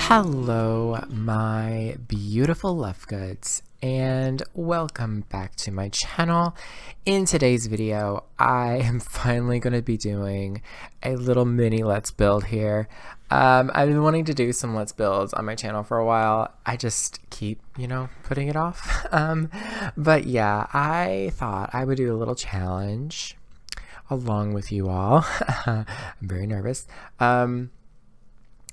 Hello, my beautiful love goods, and welcome back to my channel. In today's video, I am finally going to be doing a little mini let's build here. I've been wanting to do some let's builds on my channel for a while. I just keep, putting it off. But yeah, I thought I would do a little challenge along with you all. I'm very nervous.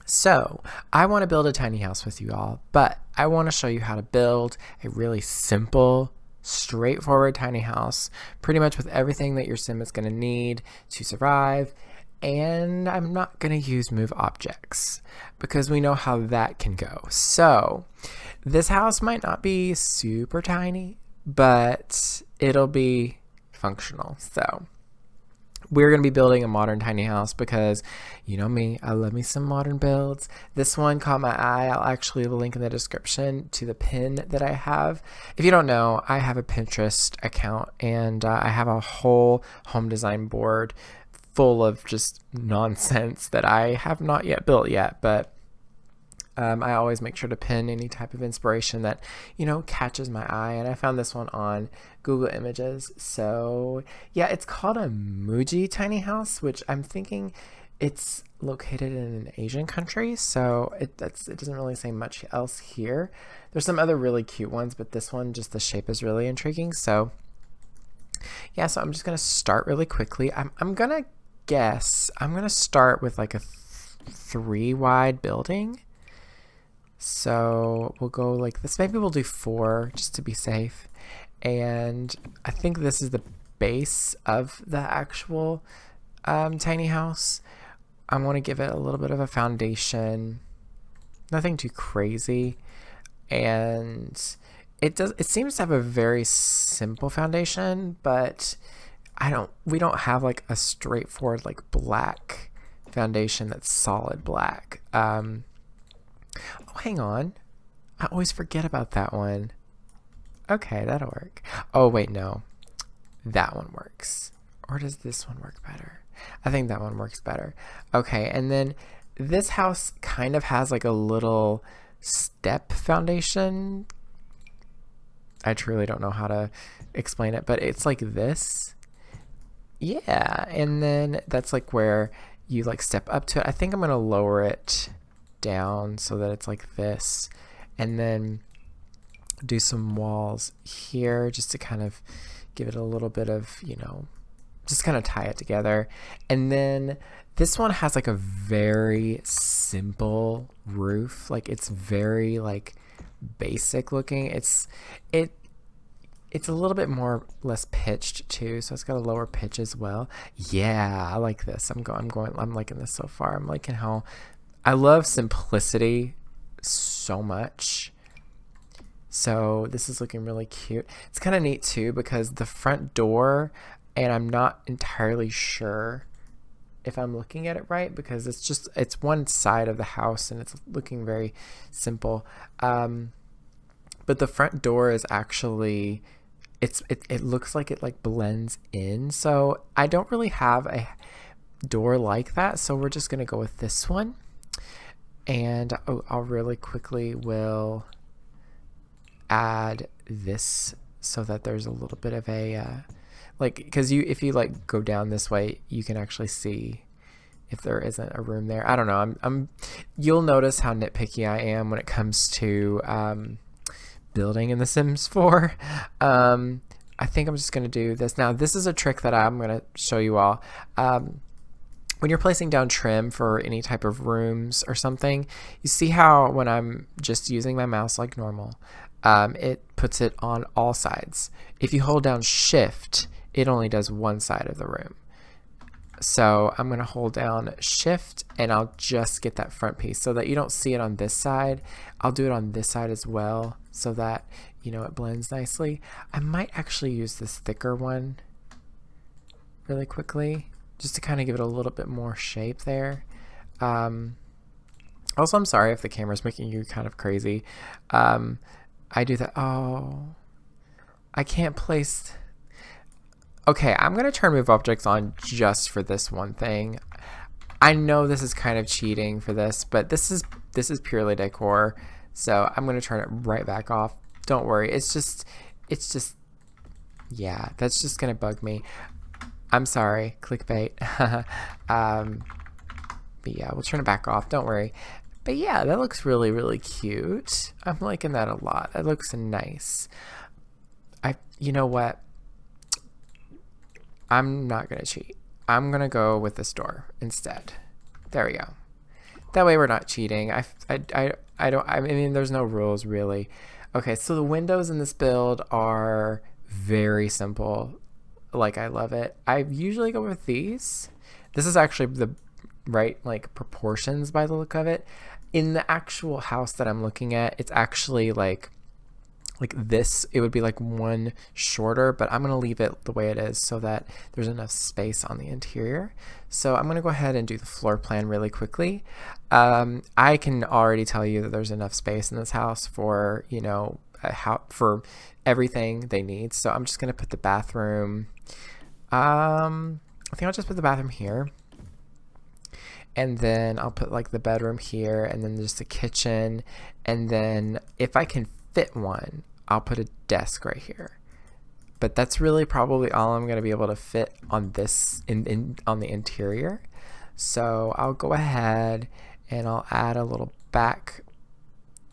So I want to build a tiny house with you all, but I want to show you how to build a really simple, straightforward tiny house, pretty much with everything that your sim is going to need to survive. And I'm not going to use move objects because we know how that can go. So this house might not be super tiny, but it'll be functional. So we're going to be building a modern tiny house because, you know me, I love me some modern builds. This one caught my eye. I'll actually leave a link in the description to the pin that I have. If you don't know, I have a Pinterest account and I have a whole home design board full of just nonsense that I have not yet built yet, but I always make sure to pin any type of inspiration that, catches my eye. And I found this one on Google Images. So yeah, it's called a Muji tiny house, which I'm thinking it's located in an Asian country. So it doesn't really say much else here. There's some other really cute ones, but this one, just the shape is really intriguing. So yeah, so I'm just going to start really quickly. I'm going to guess, I'm going to start with like a 3 wide building. So we'll go like this. Maybe we'll do 4 just to be safe. And I think this is the base of the actual tiny house. I want to give it a little bit of a foundation. Nothing too crazy. And it seems to have a very simple foundation, but we don't have like a straightforward like black foundation that's solid black. Oh, hang on. I always forget about that one. Okay, that'll work. Oh, wait, no. That one works. Or does this one work better? I think that one works better. Okay, and then this house kind of has like a little step foundation. I truly don't know how to explain it, but it's like this. Yeah, and then that's like where you like step up to it. I think I'm going to lower it down so that it's like this, and then do some walls here just to kind of give it a little bit of, just kind of tie it together. And then this one has like a very simple roof. Like it's very like basic looking. It's a little bit less pitched too, so it's got a lower pitch as well. Yeah, I like this. I'm liking this so far. I'm liking how I love simplicity so much. So this is looking really cute. It's kind of neat too because the front door, and I'm not entirely sure if I'm looking at it right because it's one side of the house and it's looking very simple. But the front door is actually, it looks like it like blends in. So I don't really have a door like that. So we're just going to go with this one. And I'll really quickly will add this so that there's a little bit of a because if you like go down this way, you can actually see if there isn't a room there. I don't know. You'll notice how nitpicky I am when it comes to building in The Sims 4. I think I'm just going to do this. Now, this is a trick that I'm going to show you all. When you're placing down trim for any type of rooms or something, you see how when I'm just using my mouse like normal, it puts it on all sides. If you hold down shift, it only does one side of the room. So I'm going to hold down shift and I'll just get that front piece so that you don't see it on this side. I'll do it on this side as well so that, it blends nicely. I might actually use this thicker one really quickly, just to kind of give it a little bit more shape there. Also, I'm sorry if the camera's making you kind of crazy. I do that. Oh, I can't place. Okay, I'm going to turn move objects on just for this one thing. I know this is kind of cheating for this, but this is this is purely decor. So I'm going to turn it right back off. Don't worry. It's just, yeah, that's just going to bug me. I'm sorry, clickbait. But yeah, we'll turn it back off. Don't worry. But yeah, that looks really, really cute. I'm liking that a lot. That looks nice. You know what? I'm not going to cheat. I'm going to go with this door instead. There we go. That way we're not cheating. I mean, there's no rules really. Okay, so the windows in this build are very simple. Like, I love it. I usually go with these. This is actually the right like proportions by the look of it. In the actual house that I'm looking at, it's actually like this. It would be like one shorter, but I'm going to leave it the way it is so that there's enough space on the interior. So I'm going to go ahead and do the floor plan really quickly. I can already tell you that there's enough space in this house for, you know, for everything they need. So I'm just going to put the bathroom. I think I'll just put the bathroom here. And then I'll put like the bedroom here, and then just the kitchen. And then if I can fit one, I'll put a desk right here. But that's really probably all I'm going to be able to fit on this on the interior. So I'll go ahead and I'll add a little back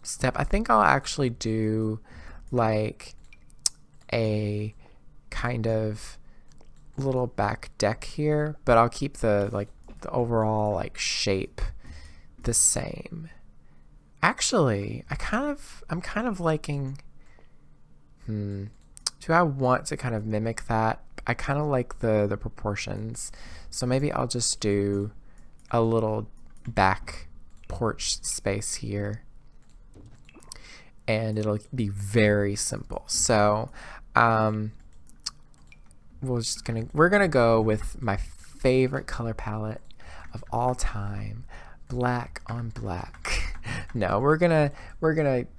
step. I think I'll actually do like a kind of little back deck here, but I'll keep the the overall like shape the same. Actually, I'm kind of liking, do I want to kind of mimic that? I kind of like the proportions. So maybe I'll just do a little back porch space here. And it'll be very simple. So we're gonna go with my favorite color palette of all time, black on black. No, we're gonna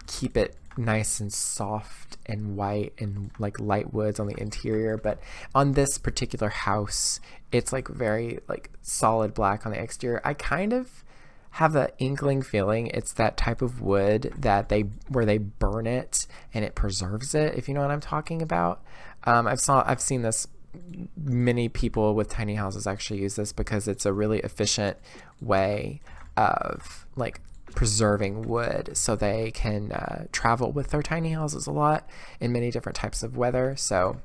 keep it nice and soft and white and like light woods on the interior, but on this particular house it's like very like solid black on the exterior. I kind of have the inkling feeling it's that type of wood that where they burn it and it preserves it, if you know what I'm talking about. I've seen this. Many people with tiny houses actually use this because it's a really efficient way of like preserving wood, so they can travel with their tiny houses a lot in many different types of weather. So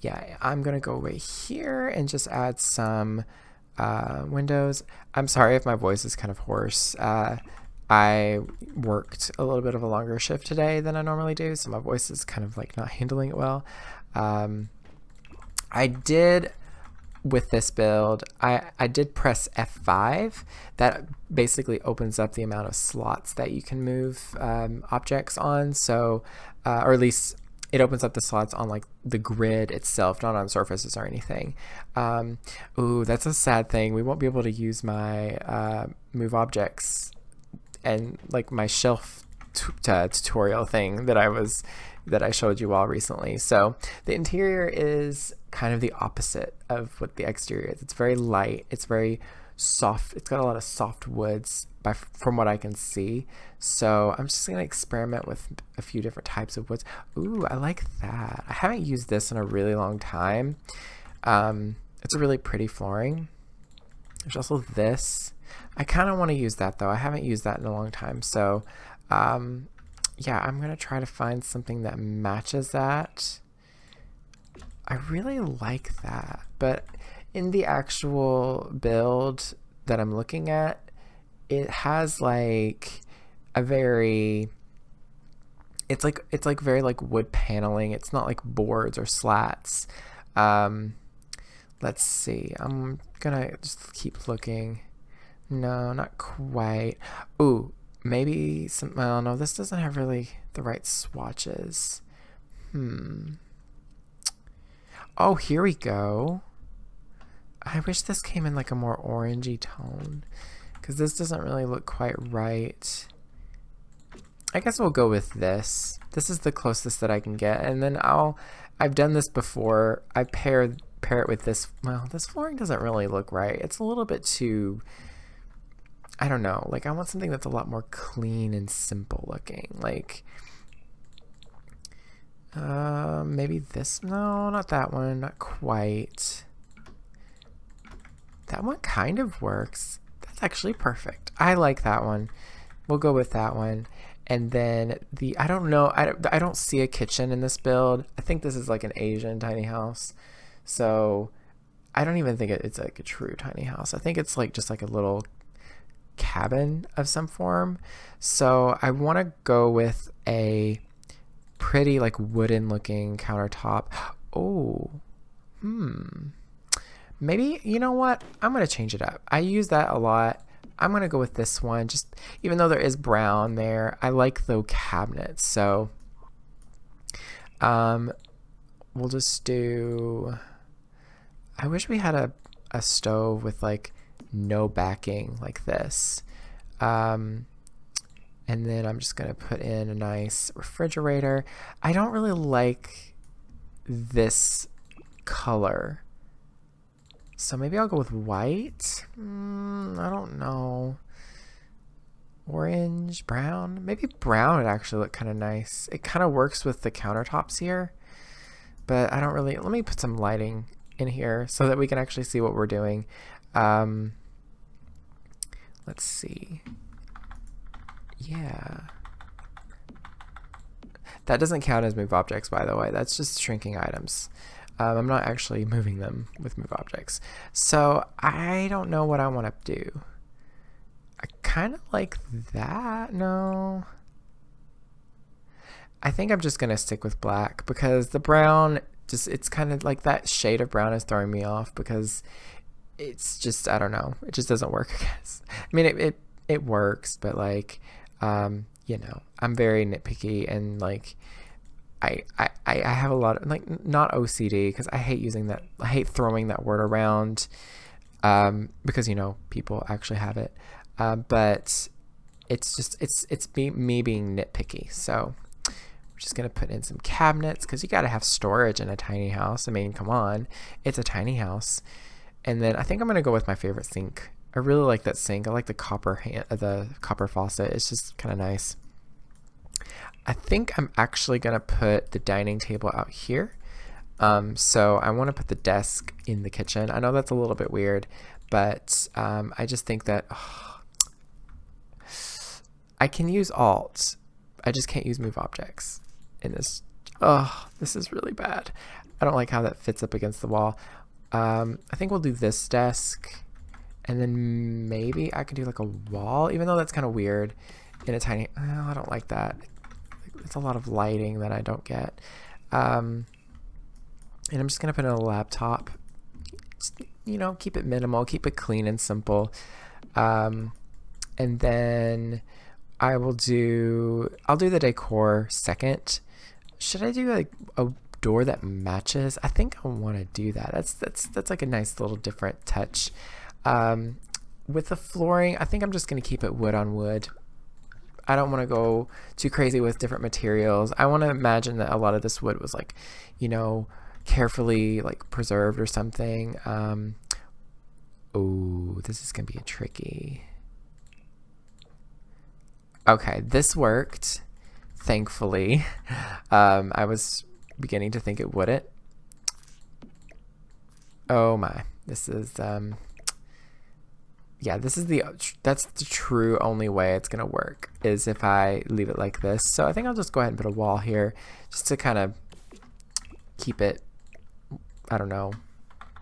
yeah, I'm gonna go right here and just add some windows. I'm sorry if my voice is kind of hoarse. I worked a little bit of a longer shift today than I normally do, so my voice is kind of like not handling it well. I did, with this build, I did press F5. That basically opens up the amount of slots that you can move objects on. So, or at least it opens up the slots on like the grid itself, not on surfaces or anything. Ooh, that's a sad thing. We won't be able to use my move objects and like my shelf tutorial thing that I showed you all recently. So the interior is kind of the opposite of what the exterior is. It's very light. It's very soft. It's got a lot of soft woods from what I can see. So I'm just going to experiment with a few different types of woods. Ooh, I like that. I haven't used this in a really long time. It's a really pretty flooring. There's also this. I kind of want to use that though. I haven't used that in a long time. So yeah, I'm going to try to find something that matches that. I really like that, but in the actual build that I'm looking at, it has like a very, it's like very like wood paneling. It's not like boards or slats. Let's see. I'm gonna just keep looking. No, not quite. Ooh, maybe some, well, no, this doesn't have really the right swatches. Oh, here we go. I wish this came in like a more orangey tone, because this doesn't really look quite right. I guess we'll go with this. This is the closest that I can get, and then I've done this before. I pair it with this. Well, this flooring doesn't really look right. It's a little bit too, I don't know, like I want something that's a lot more clean and simple looking. Like maybe this. No, not that one, not quite. That one kind of works. That's actually perfect. I like that one. We'll go with that one. And then I don't know, I don't see a kitchen in this build. I think this is like an Asian tiny house. So I don't even think it's like a true tiny house. I think it's like just like a little cabin of some form. So I want to go with a pretty like wooden looking countertop. Oh, maybe, you know what? I'm going to change it up. I use that a lot. I'm going to go with this one. Just even though there is brown there, I like the cabinets. So we'll just do, I wish we had a stove with like no backing like this. And then I'm just going to put in a nice refrigerator. I don't really like this color. So maybe I'll go with white. I don't know. Orange, brown. Maybe brown would actually look kind of nice. It kind of works with the countertops here. But I don't really... Let me put some lighting in here so that we can actually see what we're doing. Let's see. Yeah. That doesn't count as move objects, by the way. That's just shrinking items. I'm not actually moving them with move objects. So I don't know what I want to do. I kind of like that. No. I think I'm just going to stick with black because the brown, it's kind of like that shade of brown is throwing me off because it's just, I don't know. It just doesn't work, I guess. I mean, it works, but like, you know, I'm very nitpicky and like, I have a lot of, like, not OCD because I hate using that. I hate throwing that word around because, you know, people actually have it. But it's just, it's me being nitpicky. So we're just going to put in some cabinets because you got to have storage in a tiny house. I mean, come on, it's a tiny house. And then I think I'm going to go with my favorite sink. I really like that sink. I like the copper faucet. It's just kind of nice. I think I'm actually going to put the dining table out here. So I want to put the desk in the kitchen. I know that's a little bit weird, but I just think that I can use Alt. I just can't use move objects in this. Oh, this is really bad. I don't like how that fits up against the wall. I think we'll do this desk, and then maybe I could do like a wall, even though that's kind of weird in a tiny. Oh, I don't like that. It's a lot of lighting that I don't get. And I'm just going to put in a laptop. Just, you know, keep it minimal, keep it clean and simple. And then I'll do the decor second. Should I do like a door that matches? I think I want to do that. That's like a nice little different touch. With the flooring, I think I'm just going to keep it wood on wood. I don't want to go too crazy with different materials. I want to imagine that a lot of this wood was like, you know, carefully like preserved or something. Oh, this is going to be a tricky. Okay, this worked, thankfully. I was beginning to think it wouldn't. Oh my, this is, yeah, this is that's the true only way it's gonna work is if I leave it like this. So I think I'll just go ahead and put a wall here just to kind of keep it, I don't know,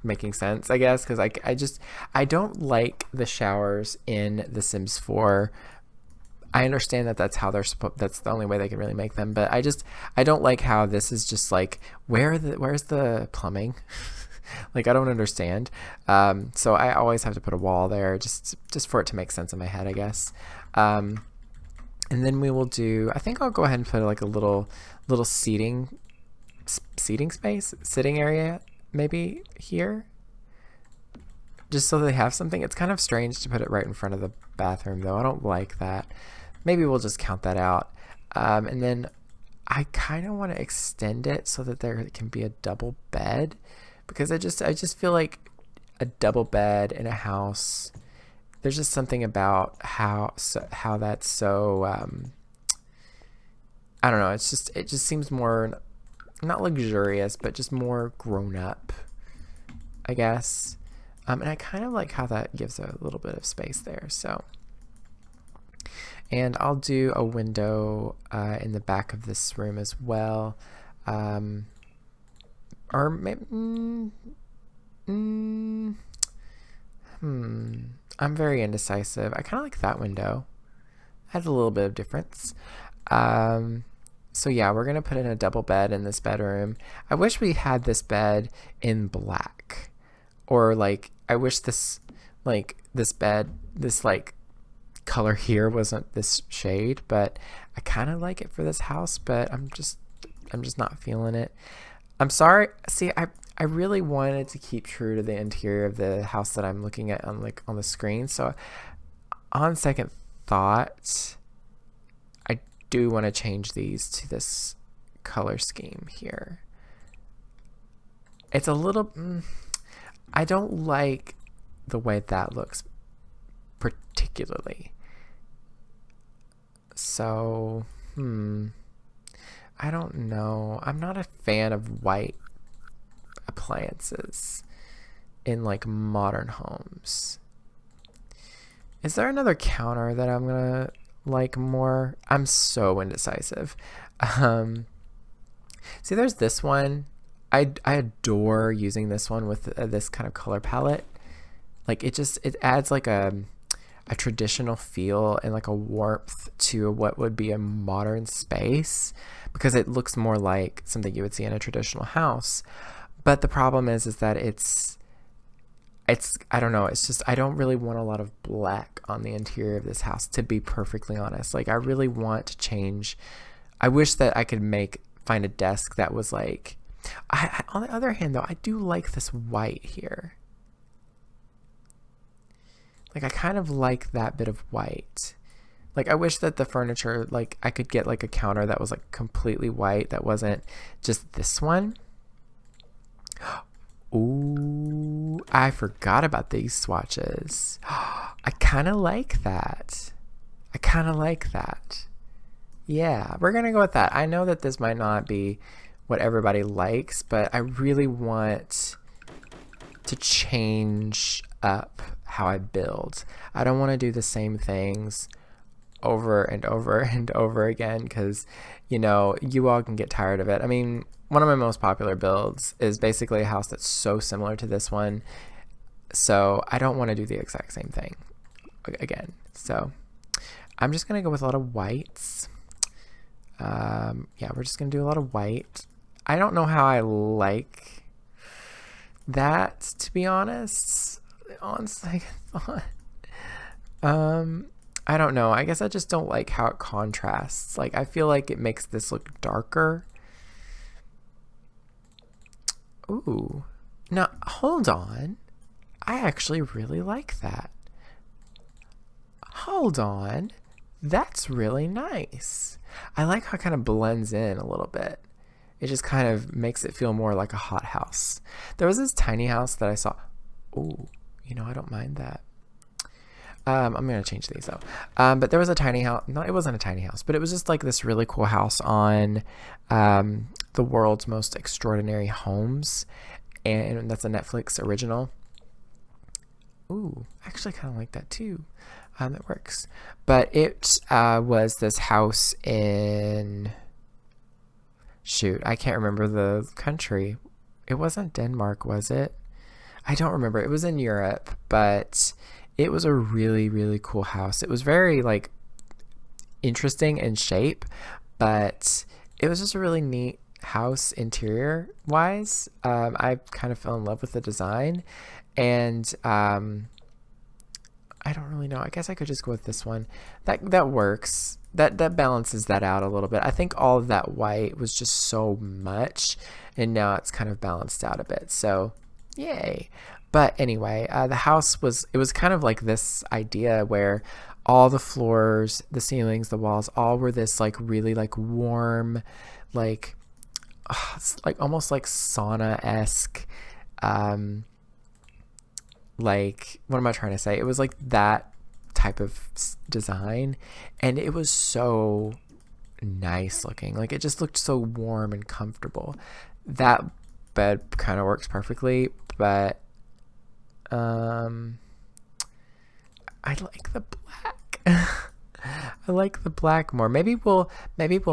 making sense, I guess, because I don't like the showers in The Sims 4. I understand that that's how that's the only way they can really make them, but I don't like how this is just like where's the plumbing? Like, I don't understand. So I always have to put a wall there just for it to make sense in my head, I guess. And then we will do, I think I'll go ahead and put like a little seating space, sitting area maybe here, just so they have something. It's kind of strange to put it right in front of the bathroom though. I don't like that. Maybe we'll just count that out. And then I kind of want to extend it so that there can be a double bed, because I just feel like a double bed in a house there's just something about how that's so I don't know, it just seems more, not luxurious, but just more grown up, I guess. And I kind of like how that gives a little bit of space there. So, and I'll do a window in the back of this room as well. Or maybe, I'm very indecisive. I kind of like that window. Adds a little bit of difference. So yeah, we're gonna put in a double bed in this bedroom. I wish we had this bed in black, or like I wish this bed, this like color here wasn't this shade, but I kind of like it for this house, but I'm just not feeling it. I'm sorry. See, I really wanted to keep true to the interior of the house that I'm looking at on the screen. So on second thought, I do want to change these to this color scheme here. It's a little, I don't like the way that looks particularly. So, I don't know. I'm not a fan of white appliances in like modern homes. Is there another counter that I'm gonna like more? I'm so indecisive. See, there's this one. I adore using this one with this kind of color palette. Like it adds like a traditional feel and like a warmth to what would be a modern space, because it looks more like something you would see in a traditional house. But the problem is that it's I don't know, it's just I don't really want a lot of black on the interior of this house, to be perfectly honest. Like I really want to change. I wish that I could find a desk that was like, on the other hand though, I do like this white here. Like I kind of like that bit of white. Like I wish that the furniture, like I could get like a counter that was like completely white, that wasn't just this one. Ooh, I forgot about these swatches. I kind of like that. I kind of like that. Yeah, we're going to go with that. I know that this might not be what everybody likes, but I really want to change up how I build. I don't want to do the same things over and over and over again, because, you know, you all can get tired of it. I mean, one of my most popular builds is basically a house that's so similar to this one. So I don't want to do the exact same thing again. So I'm just going to go with a lot of whites. Yeah, we're just going to do a lot of white. I don't know how I like that, to be honest, on second thought. I don't know. I guess I just don't like how it contrasts. Like, I feel like it makes this look darker. Ooh. Now, hold on. I actually really like that. Hold on. That's really nice. I like how it kind of blends in a little bit. It just kind of makes it feel more like a hot house. There was this tiny house that I saw. Ooh, you know, I don't mind that. I'm going to change these though. But there was a tiny house. No, it wasn't a tiny house, but it was just like this really cool house on The World's Most Extraordinary Homes. And that's a Netflix original. Ooh, I actually kind of like that too. That works. But it was this house in... Shoot, I can't remember the country. It wasn't Denmark, was it? I don't remember. It was in Europe, but it was a really, really cool house. It was very, like, interesting in shape, but it was just a really neat house interior-wise. I kind of fell in love with the design, and I don't really know. I guess I could just go with this one. That works. That balances that out a little bit. I think all of that white was just so much, and now it's kind of balanced out a bit. So, yay. But anyway, the house was kind of like this idea where all the floors, the ceilings, the walls, all were this like really like warm, like almost like sauna-esque, like, what am I trying to say? It was like that type of design, and it was so nice looking. Like, it just looked so warm and comfortable. That bed kind of works perfectly, but I like the black. I like the black more. Maybe we'll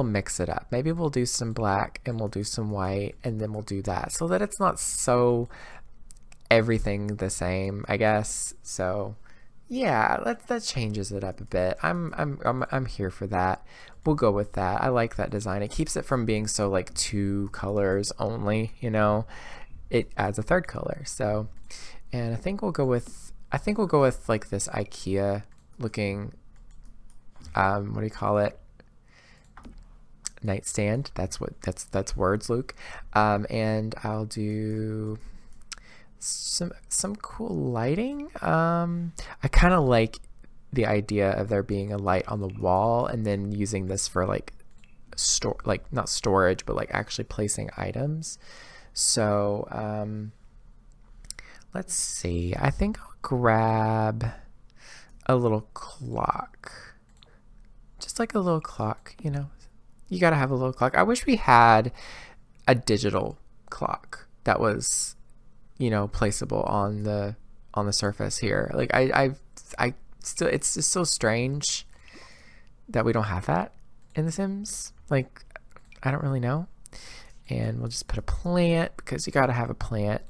mix it up. Maybe we'll do some black and we'll do some white, and then we'll do that so that it's not so everything the same, I guess. So yeah, that changes it up a bit. I'm here for that. We'll go with that. I like that design. It keeps it from being so like 2 colors only, you know. It adds a third color. So, and I think we'll go with like this IKEA looking what do you call it? Nightstand. That's words, Luke. And I'll do some cool lighting. I kind of like the idea of there being a light on the wall, and then using this for like not storage, but like actually placing items. So let's see. I think I'll grab a little clock. Just like a little clock, you know. You gotta have a little clock. I wish we had a digital clock that was, you know, placeable on the surface here. Like I still, it's just so strange that we don't have that in The Sims. Like, I don't really know. And we'll just put a plant, because you gotta have a plant.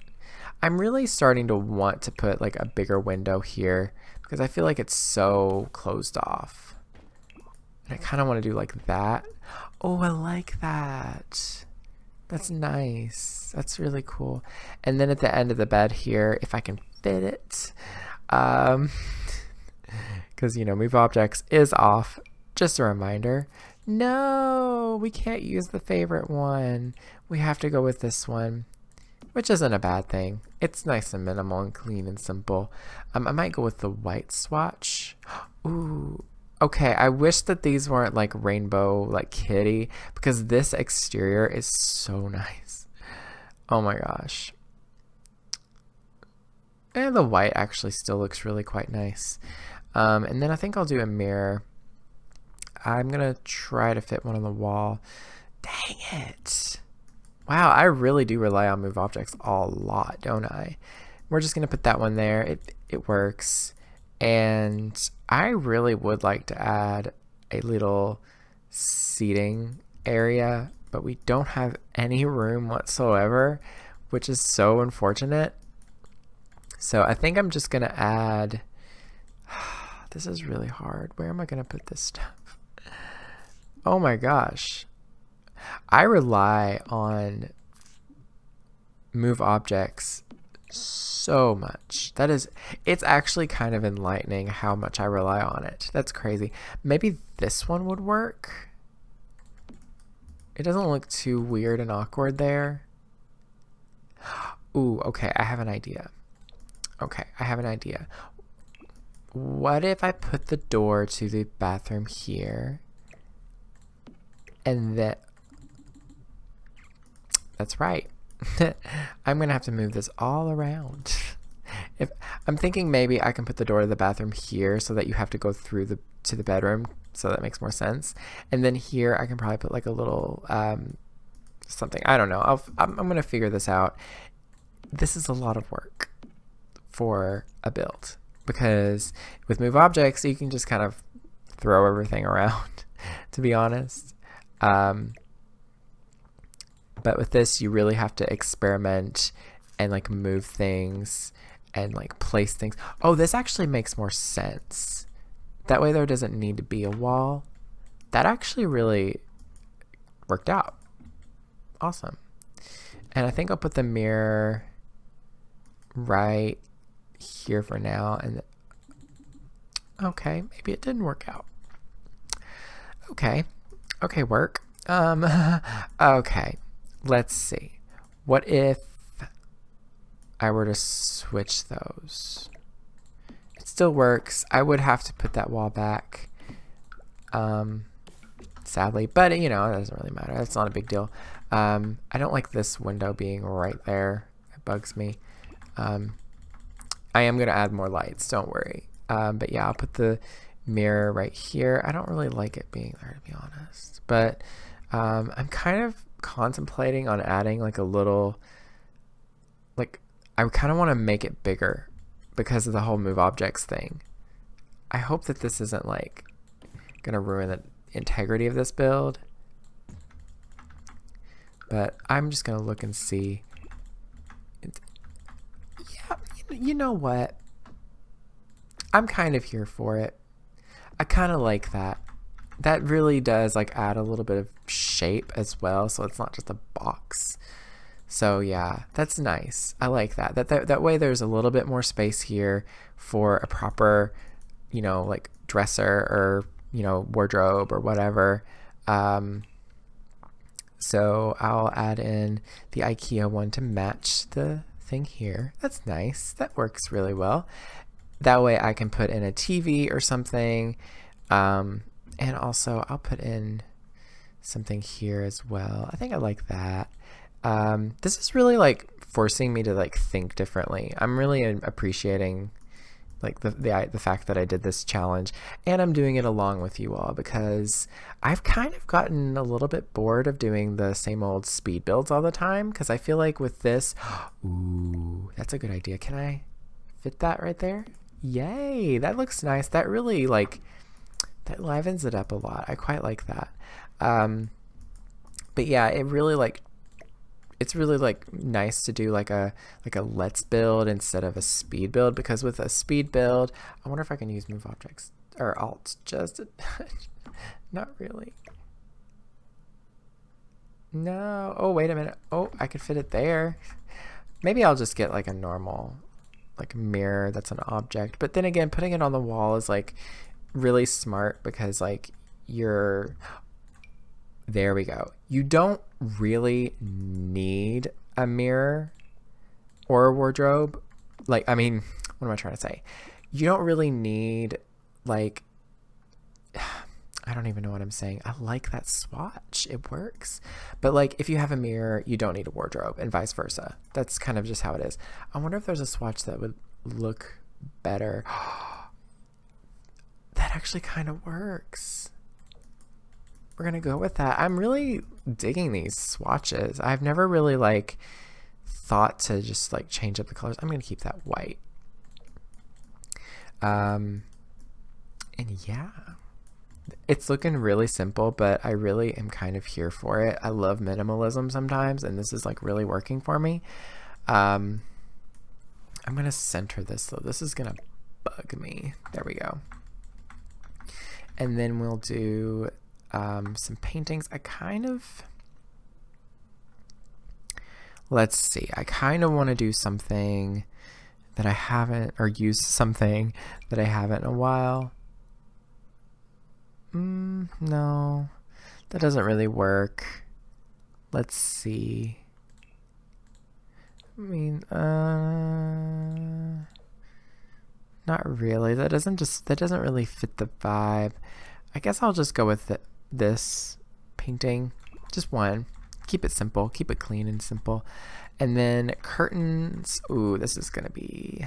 I'm really starting to want to put like a bigger window here, because I feel like it's so closed off. And I kind of want to do like that. Oh, I like that. That's nice. That's really cool. And then at the end of the bed here, if I can fit it, because, you know, Move Objects is off. Just a reminder. No, we can't use the favorite one. We have to go with this one, which isn't a bad thing. It's nice and minimal and clean and simple. I might go with the white swatch. Ooh. Okay, I wish that these weren't like rainbow, like kitty, because this exterior is so nice. Oh my gosh. And the white actually still looks really quite nice. And then I think I'll do a mirror. I'm going to try to fit one on the wall. Dang it. Wow, I really do rely on Move Objects a lot, don't I? We're just going to put that one there. It works. And I really would like to add a little seating area, but we don't have any room whatsoever, which is so unfortunate. So I think I'm just going to add, this is really hard. Where am I going to put this stuff? Oh my gosh. I rely on Move Objects so much. It's actually kind of enlightening how much I rely on it. That's crazy. Maybe this one would work. It doesn't look too weird and awkward there. Ooh, okay, I have an idea. What if I put the door to the bathroom here, and that's right. I'm gonna have to move this all around. If I'm thinking maybe I can put the door to the bathroom here so that you have to go through to the bedroom, so that makes more sense. And then here I can probably put like a little something. I don't know. I'm gonna figure this out. This is a lot of work for a build, because with Move Objects you can just kind of throw everything around, to be honest. But with this, you really have to experiment and like move things and like place things. Oh, this actually makes more sense. That way there doesn't need to be a wall. That actually really worked out. Awesome. And I think I'll put the mirror right here for now. And okay, maybe it didn't work out. Okay, work. Okay. Let's see. What if I were to switch those? It still works. I would have to put that wall back, sadly, but you know, it doesn't really matter. That's not a big deal. I don't like this window being right there. It bugs me. I am going to add more lights. Don't worry. But yeah, I'll put the mirror right here. I don't really like it being there, to be honest, but I'm kind of contemplating on adding like a little, like, I kind of want to make it bigger because of the whole move objects thing. I hope that this isn't like gonna ruin the integrity of this build, but I'm just gonna look and see. Yeah, you know what? I'm kind of here for it. I kind of like that. That really does like add a little bit of shape as well, so it's not just a box. So yeah, that's nice. I like that. That way there's a little bit more space here for a proper, you know, like dresser or, you know, wardrobe or whatever. So I'll add in the IKEA one to match the thing here. That's nice. That works really well. That way I can put in a TV or something. And also I'll put in something here as well. I think I like that. This is really like forcing me to like think differently. I'm really appreciating like the fact that I did this challenge, and I'm doing it along with you all because I've kind of gotten a little bit bored of doing the same old speed builds all the time, because I feel like with this, ooh, that's a good idea. Can I fit that right there? Yay, that looks nice. That really like, that livens it up a lot. I quite like that. But yeah, it really like, it's really like nice to do like a let's build instead of a speed build, because with a speed build, I wonder if I can use move objects or alt just a touch. Not really. No. Oh, wait a minute. Oh, I could fit it there. Maybe I'll just get like a normal like mirror that's an object. But then again, putting it on the wall is like really smart, because like you're, there we go. You don't really need a mirror or a wardrobe. Like, I mean, what am I trying to say? You don't really need like, I don't even know what I'm saying. I like that swatch. It works. But like if you have a mirror, you don't need a wardrobe, and vice versa. That's kind of just how it is. I wonder if there's a swatch that would look better. That actually kind of works. We're gonna go with that. I'm really digging these swatches. I've never really like thought to just like change up the colors. I'm gonna keep that white. And yeah, it's looking really simple, but I really am kind of here for it. I love minimalism sometimes, and this is like really working for me. I'm gonna center this though. This is gonna bug me. There we go. And then we'll do some paintings. I kind of, let's see, I kind of want to do something that I haven't, or use something that I haven't in a while. No, that doesn't really work. Let's see. I mean, not really. That doesn't really fit the vibe. I guess I'll just go with this painting, just one. Keep it simple, keep it clean and simple. And then curtains. Ooh, this is gonna be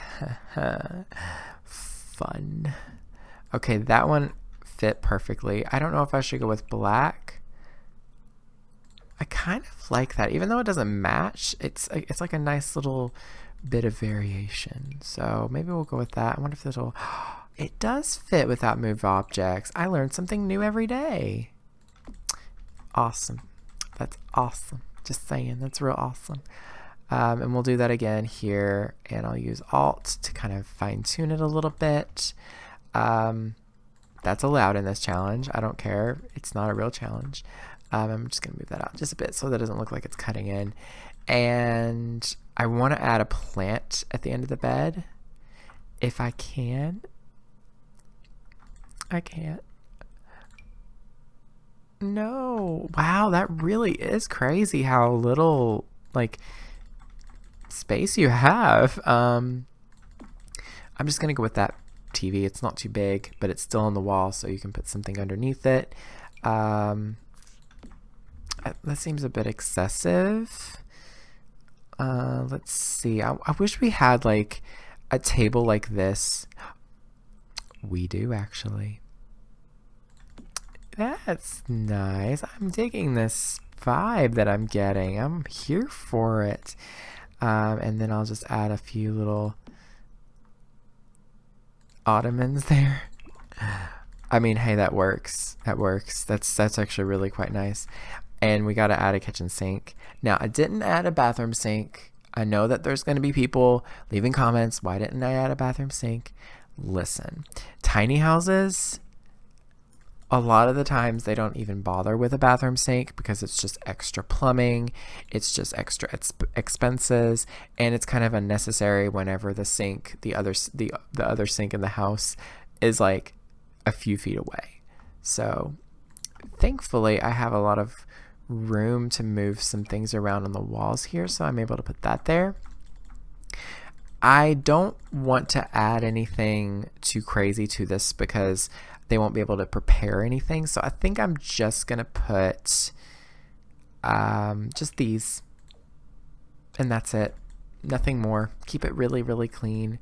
fun. Okay, that one fit perfectly. I don't know if I should go with black. I kind of like that, even though it doesn't match. It's like a nice little bit of variation. So maybe we'll go with that. I wonder if it'll. It does fit without move objects. I learned something new every day. Awesome. That's awesome. Just saying, that's real awesome. And we'll do that again here, and I'll use Alt to kind of fine tune it a little bit. That's allowed in this challenge. I don't care. It's not a real challenge. I'm just going to move that out just a bit so that it doesn't look like it's cutting in. And I want to add a plant at the end of the bed. If I can. I can't. No. Wow, that really is crazy how little like space you have. I'm just going to go with that TV. It's not too big, but it's still on the wall, so you can put something underneath it. That seems a bit excessive. Let's see. I wish we had like a table like this. We do actually. That's nice. I'm digging this vibe that I'm getting. I'm here for it. And then I'll just add a few little ottomans there. I mean, hey, that works. That works. That's actually really quite nice. And we got to add a kitchen sink. Now, I didn't add a bathroom sink. I know that there's going to be people leaving comments. Why didn't I add a bathroom sink? Listen, tiny houses, a lot of the times they don't even bother with a bathroom sink because it's just extra plumbing, it's just extra expenses, and it's kind of unnecessary whenever the sink, the other sink in the house is like a few feet away. So thankfully I have a lot of room to move some things around on the walls here, so I'm able to put that there. I don't want to add anything too crazy to this because they won't be able to prepare anything, so I think I'm just gonna put just these, and that's it. Nothing more. Keep it really, really clean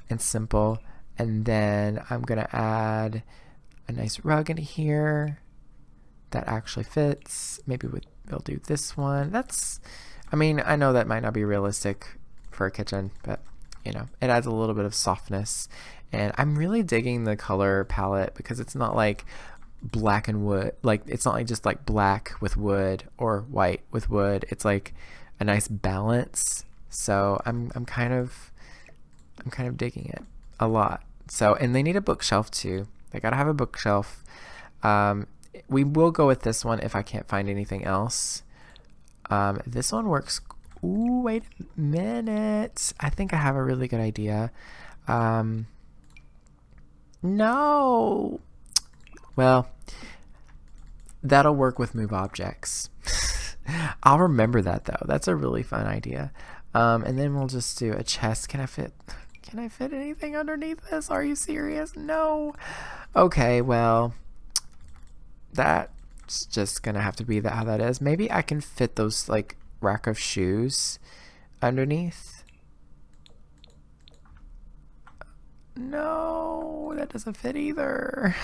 and simple. And then I'm gonna add a nice rug in here that actually fits. Maybe we'll do this one. That's, I mean, I know that might not be realistic for a kitchen, but you know, it adds a little bit of softness. And I'm really digging the color palette because it's not like black and wood, like it's not like just like black with wood or white with wood. It's like a nice balance. So I'm kind of digging it a lot. So, and they need a bookshelf too. They gotta have a bookshelf. We will go with this one if I can't find anything else. This one works. Ooh, wait a minute. I think I have a really good idea. No. Well, that'll work with move objects. I'll remember that though. That's a really fun idea. And then we'll just do a chest. Can I fit anything underneath this? Are you serious? No. Okay, well, that's just gonna have to be how that is. Maybe I can fit those like rack of shoes underneath. No, that doesn't fit either.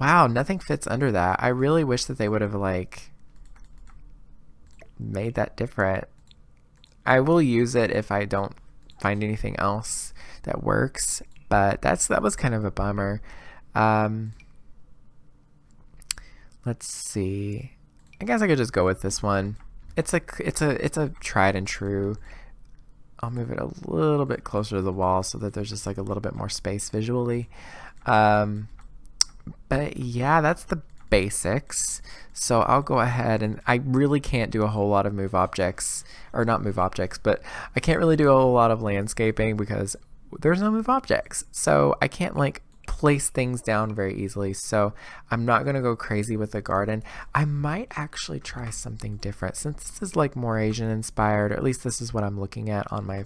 Wow, nothing fits under that. I really wish that they would have like made that different. I will use it if I don't find anything else that works, but that was kind of a bummer. Let's see. I guess I could just go with this one. It's a tried and true. I'll move it a little bit closer to the wall so that there's just like a little bit more space visually. But yeah, that's the basics. So I'll go ahead, and I really can't do a whole lot of move objects, or not move objects, but I can't really do a whole lot of landscaping because there's no move objects. So I can't like place things down very easily. So I'm not going to go crazy with the garden. I might actually try something different since this is like more Asian inspired, or at least this is what I'm looking at on my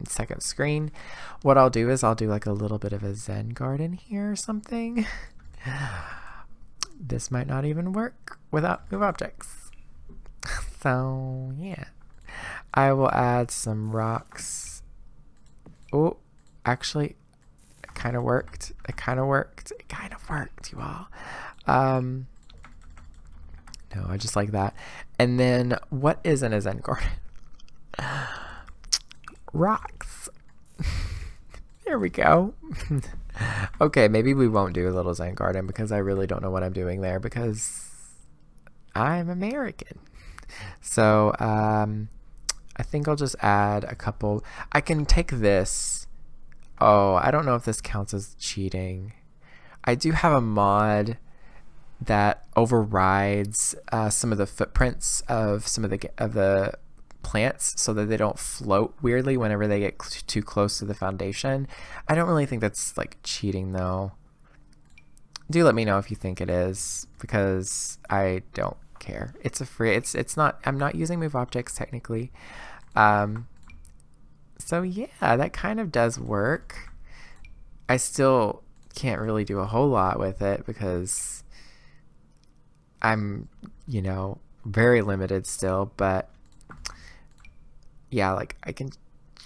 second screen. What I'll do is I'll do like a little bit of a Zen garden here or something. This might not even work without move objects. So yeah, I will add some rocks. Oh, actually, it kind of worked. It kind of worked, you all. No, I just like that. And then what is in a Zen garden? Rocks. There we go. Okay, maybe we won't do a little Zen garden because I really don't know what I'm doing there because I'm American. So I think I'll just add a couple. I can take this. Oh, I don't know if this counts as cheating. I do have a mod that overrides some of the footprints of some of the plants so that they don't float weirdly whenever they get too close to the foundation. I don't really think that's like cheating though. Do let me know if you think it is because I don't care. It's a free, it's not, I'm not using move objects technically. So yeah, that kind of does work. I still can't really do a whole lot with it because I'm, you know, very limited still, but yeah, like I can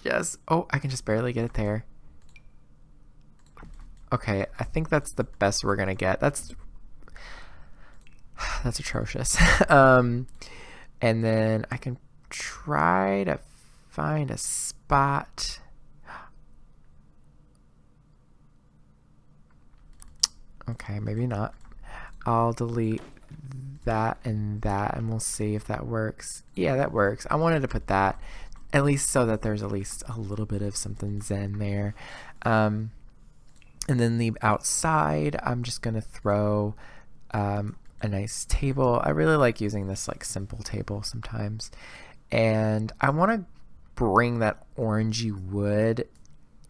just barely get it there. Okay, I think that's the best we're gonna get. That's atrocious. And then I can try to find a spot. Okay, maybe not. I'll delete that and we'll see if that works. Yeah, that works. I wanted to put that at least so that there's at least a little bit of something zen there. And then the outside, I'm just gonna throw a nice table. I really like using this like simple table sometimes. And I want to bring that orangey wood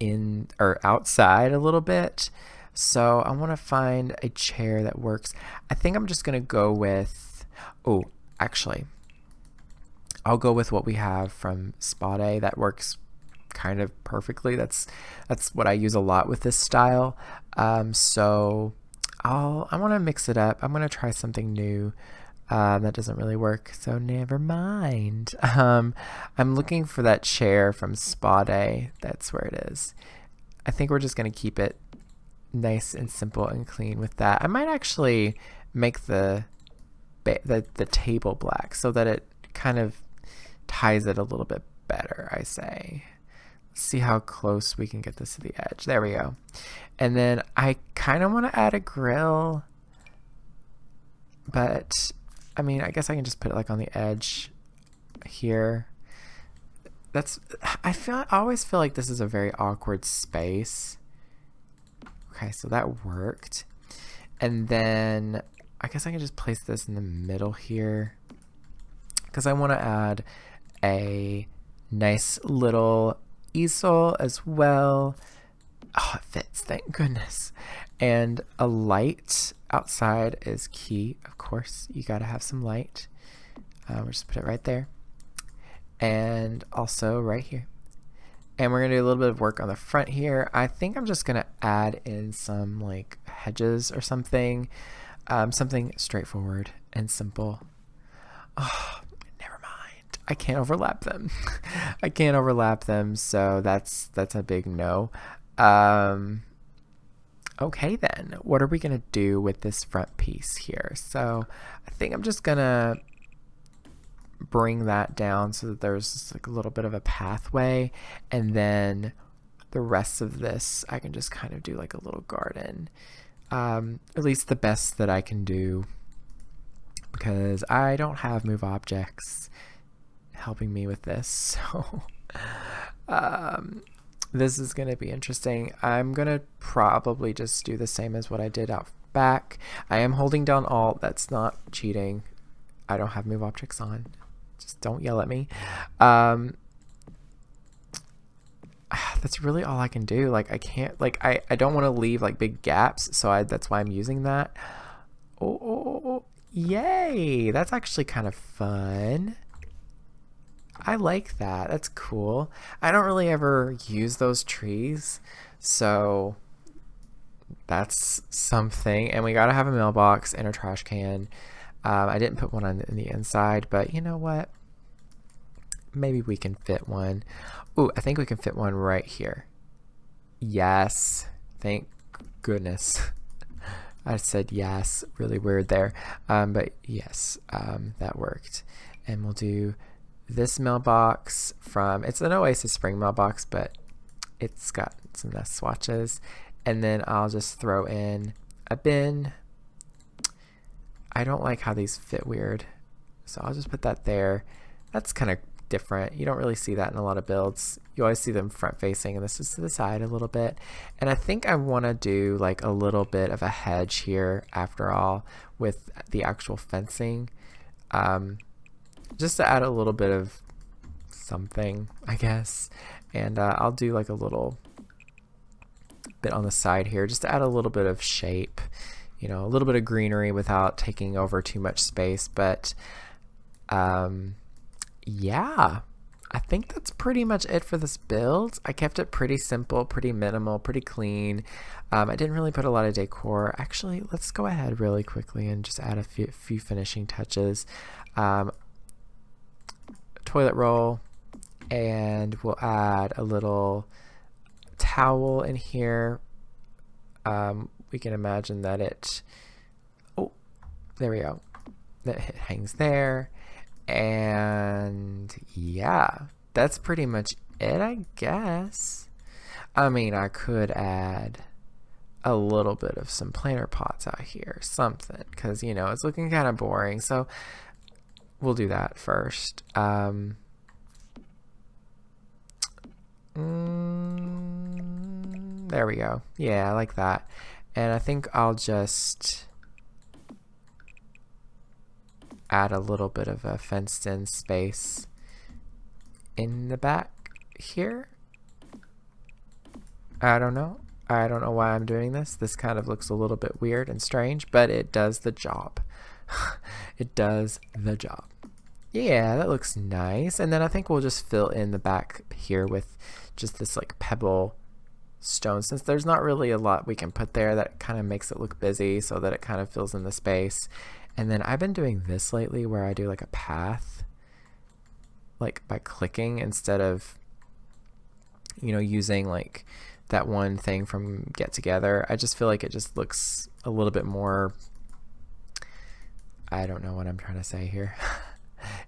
in or outside a little bit. So I want to find a chair that works. I think I'm just going to go with, oh, actually, I'll go with what we have from Spa Day. That works kind of perfectly. That's what I use a lot with this style. So I want to mix it up. I'm going to try something new. That doesn't really work, so never mind. I'm looking for that chair from Spa Day. That's where it is. I think we're just going to keep it nice and simple and clean with that. I might actually make the table black so that it kind of ties it a little bit better, I say. Let's see how close we can get this to the edge. There we go. And then I kind of want to add a grill, but I mean, I guess I can just put it like on the edge here. I always feel like this is a very awkward space. Okay, so that worked. And then I guess I can just place this in the middle here because I want to add a nice little easel as well. Oh, it fits, thank goodness. And a light outside is key, of course. You gotta have some light. We'll just put it right there. And also right here. And we're gonna do a little bit of work on the front here. I think I'm just gonna add in some like hedges or something. Something straightforward and simple. Oh, never mind. I can't overlap them. I can't overlap them, so that's a big no. Okay then, what are we gonna do with this front piece here? So I think I'm just gonna bring that down so that there's just like a little bit of a pathway, and then the rest of this I can just kind of do like a little garden. At least the best that I can do, because I don't have move objects helping me with this. So this is going to be interesting. I'm going to probably just do the same as what I did out back. I am holding down Alt. That's not cheating. I don't have move objects on. Just don't yell at me. That's really all I can do. Like I can't, like I don't want to leave like big gaps, so that's why I'm using that. Oh, yay. That's actually kind of fun. I like that. That's cool. I don't really ever use those trees, so that's something. And we gotta have a mailbox and a trash can. I didn't put one on in the inside, but you know what? Maybe we can fit one. Ooh, I think we can fit one right here. Yes. Thank goodness. I said yes. Really weird there. But yes, that worked. And we'll do this mailbox from, it's an Oasis Spring mailbox, but it's got some nice swatches. And then I'll just throw in a bin. I don't like how these fit weird, so I'll just put that there. That's kind of different. You don't really see that in a lot of builds. You always see them front facing, and this is to the side a little bit. And I think I want to do like a little bit of a hedge here after all with the actual fencing. Just to add a little bit of something, I guess. And I'll do like a little bit on the side here just to add a little bit of shape, you know, a little bit of greenery without taking over too much space. But yeah, I think that's pretty much it for this build. I kept it pretty simple, pretty minimal, pretty clean. I didn't really put a lot of decor. Actually, let's go ahead really quickly and just add a few finishing touches. Toilet roll, and we'll add a little towel in here. we can imagine that it, oh, there we go, that it hangs there. And yeah, that's pretty much it, I guess. I mean, I could add a little bit of some planter pots out here, something, because, you know, it's looking kind of boring. So we'll do that first. There we go. Yeah, I like that. And I think I'll just add a little bit of a fenced in space in the back here. I don't know why I'm doing this. This kind of looks a little bit weird and strange, but it does the job. It does the job. Yeah, that looks nice. And then I think we'll just fill in the back here with just this like pebble stone, since there's not really a lot we can put there. That kind of makes it look busy so that it kind of fills in the space. And then I've been doing this lately where I do like a path, like by clicking instead of, you know, using like that one thing from Get Together. I just feel like it just looks a little bit more, I don't know what I'm trying to say here.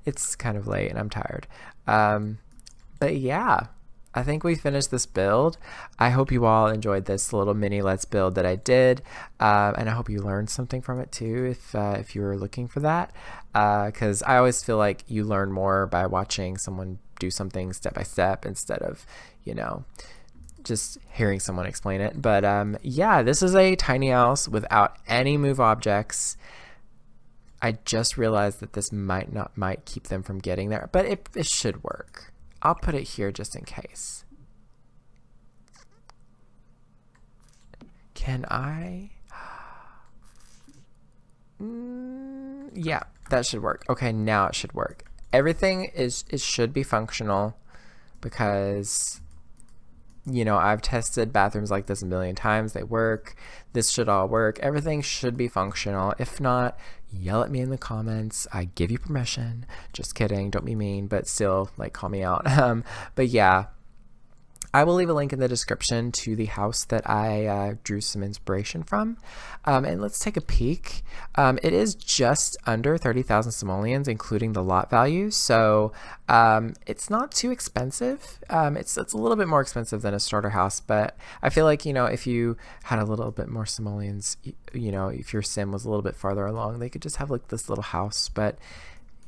It's kind of late and I'm tired. But yeah, I think we finished this build. I hope you all enjoyed this little mini Let's Build that I did. And I hope you learned something from it too, if you were looking for that. Because I always feel like you learn more by watching someone do something step by step instead of, you know, just hearing someone explain it. But yeah, this is a tiny house without any move objects. I just realized that this might keep them from getting there, but it should work. I'll put it here just in case. Can I? Yeah, that should work. Okay, now it should work. Everything should be functional because, you know, I've tested bathrooms like this a million times. They work. This should all work. Everything should be functional. If not, yell at me in the comments. I give you permission. Just kidding. Don't be mean, but still, like, call me out. But yeah, I will leave a link in the description to the house that I drew some inspiration from. And let's take a peek. It is just under 30,000 simoleons, including the lot value. So it's not too expensive. It's a little bit more expensive than a starter house, but I feel like, you know, if you had a little bit more simoleons, you know, if your sim was a little bit farther along, they could just have like this little house. But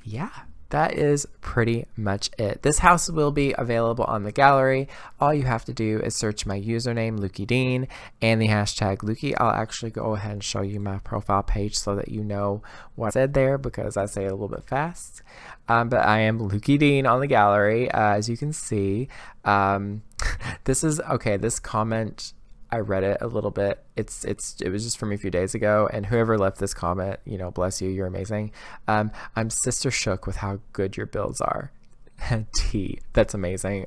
yeah, that is pretty much it. This house will be available on the gallery. All you have to do is search my username, lukeydean, and the hashtag Lukey. I'll actually go ahead and show you my profile page so that you know what I said there, because I say it a little bit fast. But I am lukeydean on the gallery, as you can see. This comment, I read it a little bit. It was just from a few days ago, and whoever left this comment, you know, bless you, you're amazing. I'm sister shook with how good your builds are. T, that's amazing.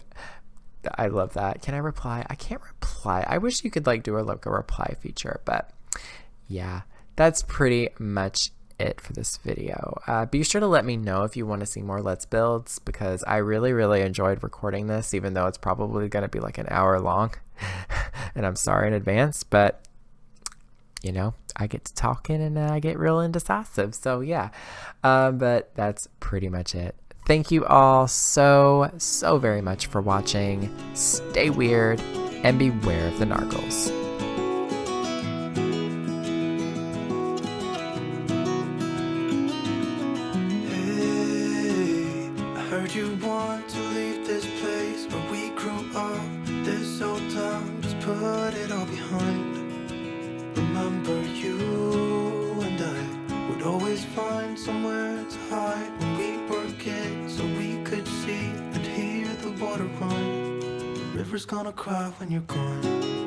I love that. Can I reply? I can't reply. I wish you could like do a reply feature, but yeah, that's pretty much it for this video. Be sure to let me know if you want to see more Let's Builds, because I really enjoyed recording this, even though it's probably going to be like an hour long. And I'm sorry in advance, but you know, I get to talking and I get real indecisive. So yeah, but that's pretty much it. Thank you all so very much for watching. Stay weird and beware of the nargles. You want to leave this place where we grew up, this old town, just put it all behind. Remember you and I would always find somewhere to hide when we were kids, so we could see and hear the water run. The river's gonna cry when you're gone.